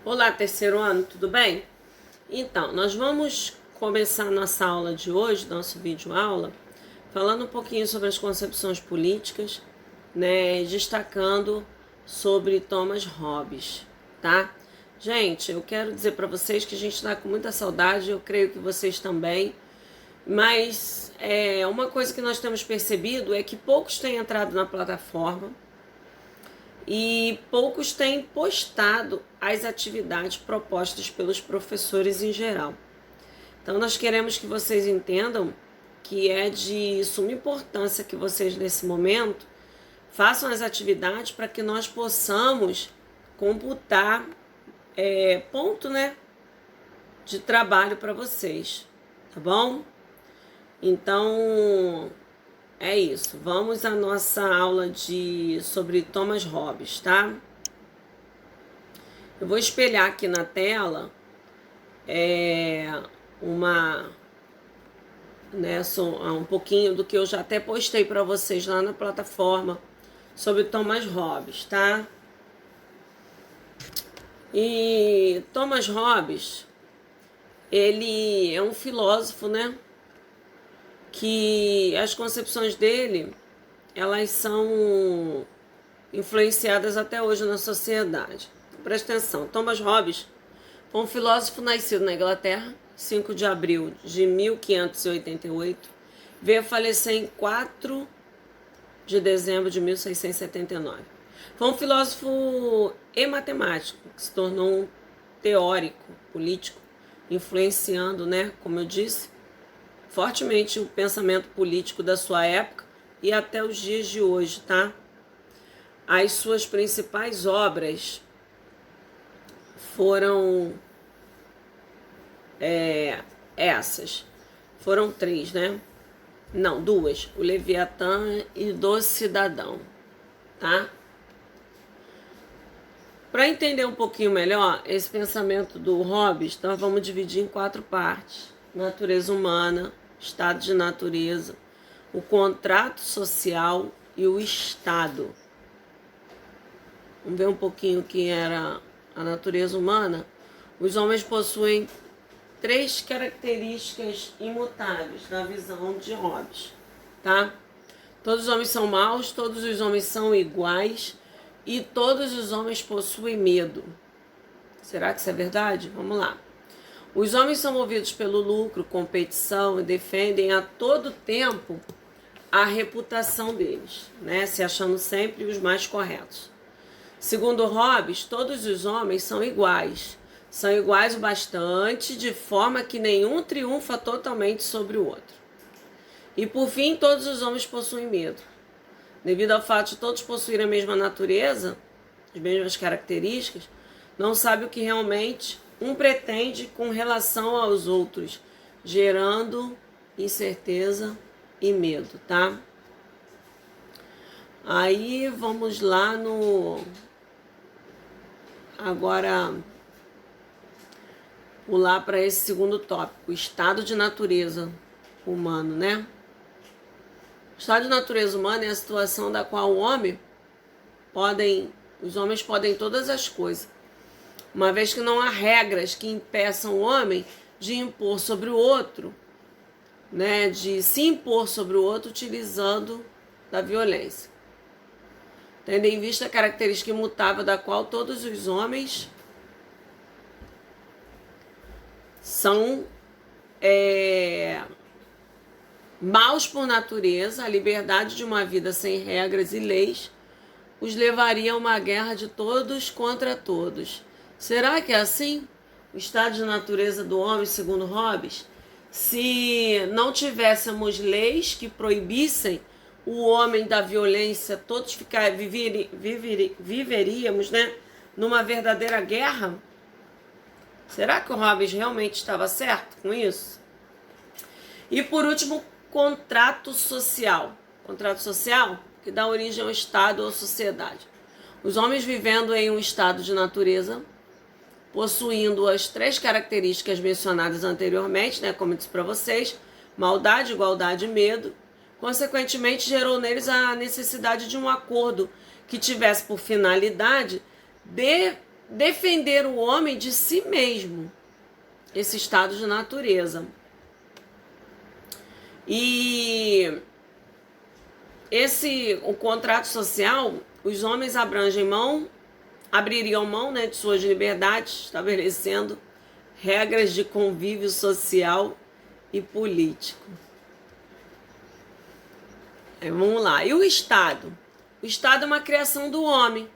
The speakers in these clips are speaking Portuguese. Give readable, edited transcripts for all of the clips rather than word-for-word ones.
Olá, terceiro ano, tudo bem? Então, nós vamos começar nossa aula de hoje, nosso vídeo aula, falando um pouquinho sobre as concepções políticas, né, destacando sobre Thomas Hobbes, tá? Gente, eu quero dizer para vocês que a gente está com muita saudade, eu creio que vocês também, mas uma coisa que nós temos percebido é que poucos têm entrado na plataforma, e poucos têm postado as atividades propostas pelos professores em geral. Então, nós queremos que vocês entendam que é de suma importância que vocês, nesse momento, façam as atividades para que nós possamos computar ponto, né, de trabalho para vocês, tá bom? Então, é isso. Vamos à nossa aula sobre Thomas Hobbes, tá? Eu vou espelhar aqui na tela um pouquinho do que eu já até postei para vocês lá na plataforma sobre Thomas Hobbes, tá? E Thomas Hobbes, ele é um filósofo, né? Que as concepções dele, elas são influenciadas até hoje na sociedade. Presta atenção, Thomas Hobbes foi um filósofo nascido na Inglaterra, 5 de abril de 1588, veio a falecer em 4 de dezembro de 1679. Foi um filósofo e matemático, que se tornou um teórico político, influenciando, né, como eu disse, fortemente o pensamento político da sua época e até os dias de hoje, tá? As suas principais obras foram essas. Foram 3, né? Não, 2. O Leviatã e do Cidadão, tá? Para entender um pouquinho melhor esse pensamento do Hobbes, nós vamos dividir em 4 partes: natureza humana, estado de natureza, o contrato social e o Estado. Vamos ver um pouquinho o que era a natureza humana. Os homens possuem 3 características imutáveis na visão de Hobbes, tá? Todos os homens são maus, todos os homens são iguais e todos os homens possuem medo. Será que isso é verdade? Vamos lá. Os homens são movidos pelo lucro, competição e defendem a todo tempo a reputação deles, né? Se achando sempre os mais corretos. Segundo Hobbes, todos os homens são iguais o bastante, de forma que nenhum triunfa totalmente sobre o outro. E por fim, todos os homens possuem medo. Devido ao fato de todos possuírem a mesma natureza, as mesmas características, não sabe o que realmente um pretende com relação aos outros, gerando incerteza e medo, tá? Aí vamos lá agora pular para esse segundo tópico, o estado de natureza humano, né? O estado de natureza humana é a situação da qual os homens podem todas as coisas, uma vez que não há regras que impeçam o homem de impor sobre o outro, né? De se impor sobre o outro utilizando da violência. Tendo em vista a característica imutável da qual todos os homens são maus por natureza, a liberdade de uma vida sem regras e leis os levaria a uma guerra de todos contra todos. Será que é assim? O estado de natureza do homem, segundo Hobbes, se não tivéssemos leis que proibissem o homem da violência, todos viveríamos, né, numa verdadeira guerra? Será que o Hobbes realmente estava certo com isso? E por último, contrato social. Contrato social que dá origem ao Estado ou sociedade. Os homens vivendo em um estado de natureza, possuindo as 3 características mencionadas anteriormente, né, como eu disse para vocês, maldade, igualdade e medo, consequentemente gerou neles a necessidade de um acordo que tivesse por finalidade defender o homem de si mesmo, esse estado de natureza. E o contrato social, os homens abririam mão, né, de suas liberdades, estabelecendo regras de convívio social e político. Aí, vamos lá. E o Estado? O Estado é uma criação do homem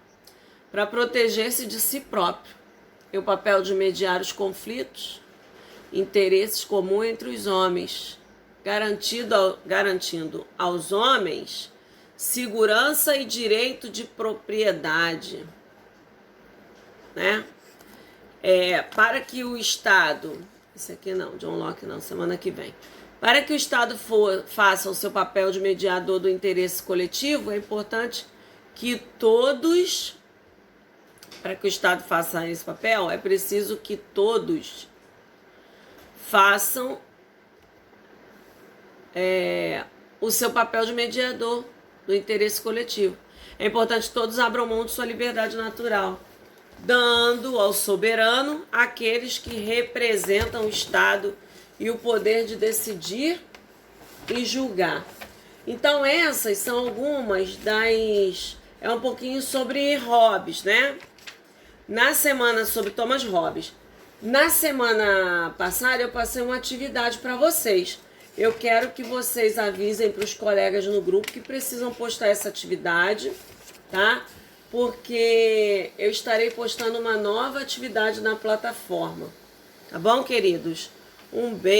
para proteger-se de si próprio. É o papel de mediar os conflitos, interesses comuns entre os homens, garantindo aos homens segurança e direito de propriedade, né? Para que o Estado, esse aqui não, John Locke não, semana que vem. Para que o Estado faça o seu papel de mediador do interesse coletivo, é importante que todos, para que o Estado faça esse papel, é preciso que todos façam o seu papel de mediador do interesse coletivo. É importante que todos abram mão de sua liberdade natural, dando ao soberano aqueles que representam o Estado e o poder de decidir e julgar. Então essas são algumas das... É um pouquinho sobre Hobbes, né? Na semana sobre Thomas Hobbes. Na semana passada eu passei uma atividade para vocês. Eu quero que vocês avisem para os colegas no grupo que precisam postar essa atividade, tá? Porque eu estarei postando uma nova atividade na plataforma. Tá bom, queridos? Um beijo.